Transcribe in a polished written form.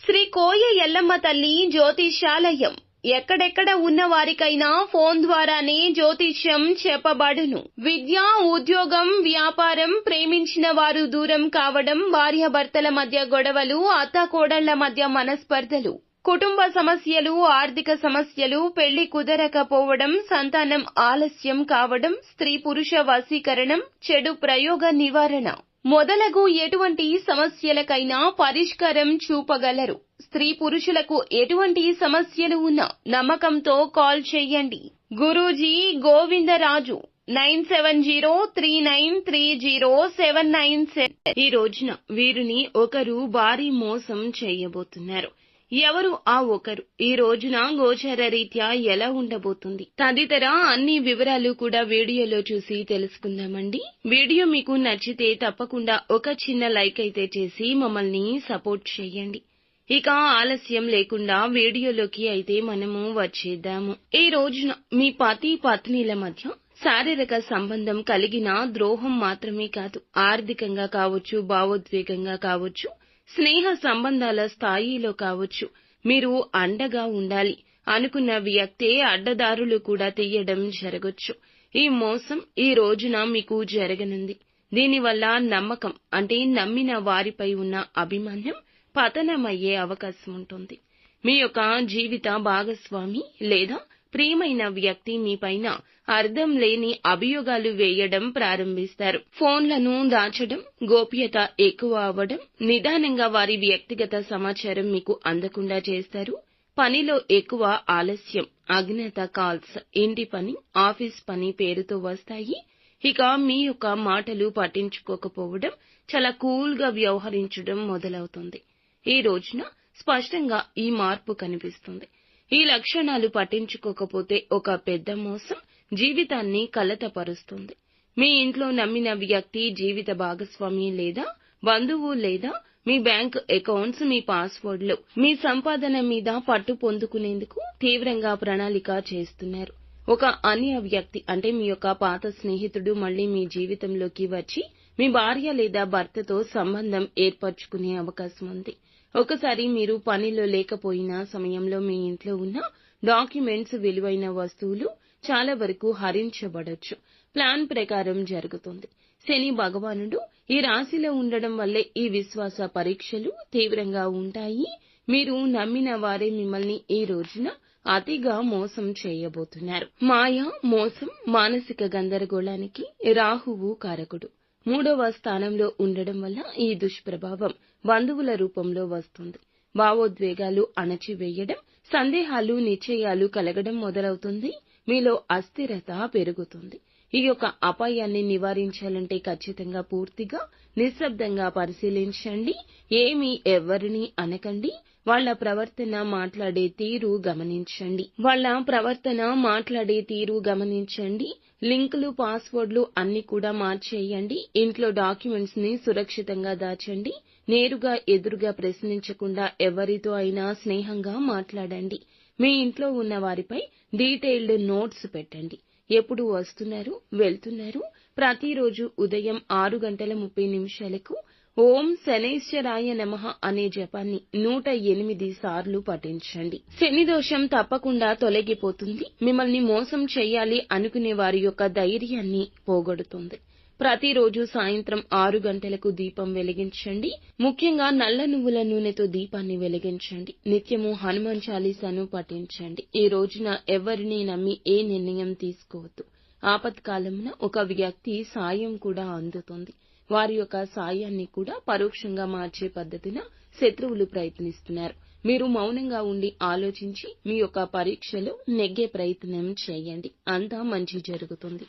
శ్రీ కోయ ఎల్లమ్మ తల్లి జ్యోతిష్యాలయం ఎక్కడెక్కడ ఉన్న వారికైనా ఫోన్ ద్వారానే జ్యోతిష్యం చెప్పబడును. విద్య, ఉద్యోగం, వ్యాపారం, ప్రేమించిన వారు దూరం కావడం, భార్యాభర్తల మధ్య గొడవలు, అత్తాకోడళ్ల మధ్య మనస్పర్ధలు, కుటుంబ సమస్యలు, ఆర్థిక సమస్యలు, పెళ్లి కుదరకపోవడం, సంతానం ఆలస్యం కావడం, స్త్రీ పురుష వశీకరణం, చెడు ప్రయోగ నివారణ మొదలగు ఎటువంటి సమస్యలకైనా పరిష్కారం చూపగలరు. స్త్రీ పురుషులకు ఎటువంటి సమస్యలు ఉన్నా నమ్మకంతో కాల్ చేయండి. గురూజీ గోవిందరాజు 9703930797. ఈ రోజున వీరిని ఒకరు భారీ మోసం చేయబోతున్నారు. ఎవరు ఆ ఒకరు? ఈ రోజున గోచార రీత్యా ఎలా ఉండబోతుంది తదితర అన్ని వివరాలు కూడా వీడియోలో చూసి తెలుసుకుందామండి. వీడియో మీకు నచ్చితే తప్పకుండా ఒక చిన్న లైక్ అయితే చేసి మమ్మల్ని సపోర్ట్ చేయండి. ఇక ఆలస్యం లేకుండా వీడియోలోకి అయితే మనము వచ్చేద్దాము. ఈ రోజున మీ పతి పత్నిల మధ్య శారీరక సంబంధం కలిగిన ద్రోహం మాత్రమే కాదు, ఆర్థికంగా కావచ్చు, భావోద్వేగంగా కావచ్చు, స్నేహ సంబంధాల స్థాయిలో కావచ్చు, మీరు అండగా ఉండాలి అనుకున్న వ్యక్తే అడ్డదారులు కూడా తీయడం జరగొచ్చు. ఈ మోసం ఈ రోజున మీకు జరగనుంది. దీనివల్ల నమ్మకం అంటే నమ్మిన వారిపై ఉన్న అభిమానం పతనమయ్యే అవకాశం ఉంటుంది. మీ యొక్క జీవిత భాగస్వామి లేదా ప్రియమైన వ్యక్తి మీపైన అర్థం లేని అభియోగాలు వేయడం ప్రారంభిస్తారు. ఫోన్లను దాచడం, గోప్యత ఎక్కువ అవ్వడం, నిదానంగా వారి వ్యక్తిగత సమాచారం మీకు అందకుండా చేస్తారు. పనిలో ఎక్కువ ఆలస్యం, అజ్ఞాత కాల్స్, ఇంటి పని, ఆఫీస్ పని పేరుతో వస్తాయి. ఇక మీ యొక్క మాటలు పట్టించుకోకపోవడం, చాలా కూల్గా వ్యవహరించడం మొదలవుతుంది. ఈ రోజున స్పష్టంగా ఈ మార్పు కనిపిస్తుంది. ఈ లక్షణాలు పట్టించుకోకపోతే ఒక పెద్ద మోసం జీవితాన్ని కలతపరుస్తుంది. మీ ఇంట్లో నమ్మిన వ్యక్తి, జీవిత భాగస్వామి లేదా బంధువు లేదా మీ బ్యాంక్ అకౌంట్స్, మీ పాస్వర్డ్లు మీ సంపాదన మీద పట్టు పొందుకునేందుకు తీవ్రంగా ప్రణాళిక చేస్తున్నారు. ఒక అన్య వ్యక్తి అంటే మీ యొక్క పాత స్నేహితుడు మళ్లీ మీ జీవితంలోకి వచ్చి మీ భార్య లేదా భర్తతో సంబంధం ఏర్పరచుకునే అవకాశం ఉంది. ఒకసారి మీరు పనిలో లేకపోయిన సమయంలో మీ ఇంట్లో ఉన్న డాక్యుమెంట్స్, విలువైన వస్తువులు చాలా వరకు హరించబడొచ్చు. ప్లాన్ ప్రకారం జరుగుతుంది. శని భగవానుడు ఈ రాశిలో ఉండడం వల్లే ఈ విశ్వాస పరీక్షలు తీవ్రంగా ఉంటాయి. మీరు నమ్మిన వారే మిమ్మల్ని ఈ రోజున అతిగా మోసం చేయబోతున్నారు. మాయ, మోసం, మానసిక గందరగోళానికి రాహువు కారకుడు. 3వ స్థానంలో ఉండడం వల్ల ఈ దుష్ప్రభావం బంధువుల రూపంలో వస్తుంది. భావోద్వేగాలు అణచివేయడం, సందేహాలు, నిశ్చయాలు కలగడం మొదలవుతుంది. మీలో అస్థిరత పెరుగుతుంది. ఈ యొక్క అపాయాన్ని నివారించాలంటే ఖచ్చితంగా పూర్తిగా నిశ్శబ్దంగా పరిశీలించండి. ఏమీ ఎవరిని అనకండి. వాళ్ల ప్రవర్తన, మాట్లాడే తీరు గమనించండి. లింకులు, పాస్వర్డ్లు అన్ని కూడా మార్చేయండి. ఇంట్లో డాక్యుమెంట్స్ ని సురక్షితంగా దాచండి. నేరుగా ఎదురుగా ప్రశ్నించకుండా ఎవరితో అయినా స్నేహంగా మాట్లాడండి. మీ ఇంట్లో ఉన్న వారిపై డీటెయిల్డ్ నోట్స్ పెట్టండి. ఎప్పుడు వస్తున్నారు, వెళ్తున్నారు, ప్రతిరోజు ఉదయం 6:30 ఓం శనైశ్వరాయ నమః అనే జపాన్ని 108 సార్లు పఠించండి. శని దోషం తప్పకుండా తొలగిపోతుంది. మిమ్మల్ని మోసం చేయాలి అనుకునే వారి యొక్క ధైర్యాన్ని పోగొడుతుంది. ప్రతిరోజు సాయంత్రం 6 గంటలకు దీపం వెలిగించండి. ముఖ్యంగా నల్ల నువ్వుల నూనెతో దీపాన్ని వెలిగించండి. నిత్యము హనుమాన్ చాలీసాను పఠించండి. ఈ రోజున ఎవరిని నమ్మి ఏ నిర్ణయం తీసుకోవద్దు. ఆపత్కాలమున ఒక వ్యక్తి సాయం కూడా అందుతుంది. వారి యొక్క సాయాన్ని కూడా పరోక్షంగా మార్చే పద్ధతిన శత్రువులు ప్రయత్నిస్తున్నారు. మీరు మౌనంగా ఉండి ఆలోచించి మీ యొక్క పరీక్షలో నెగ్గే ప్రయత్నం చేయండి. అంతా మంచి జరుగుతుంది.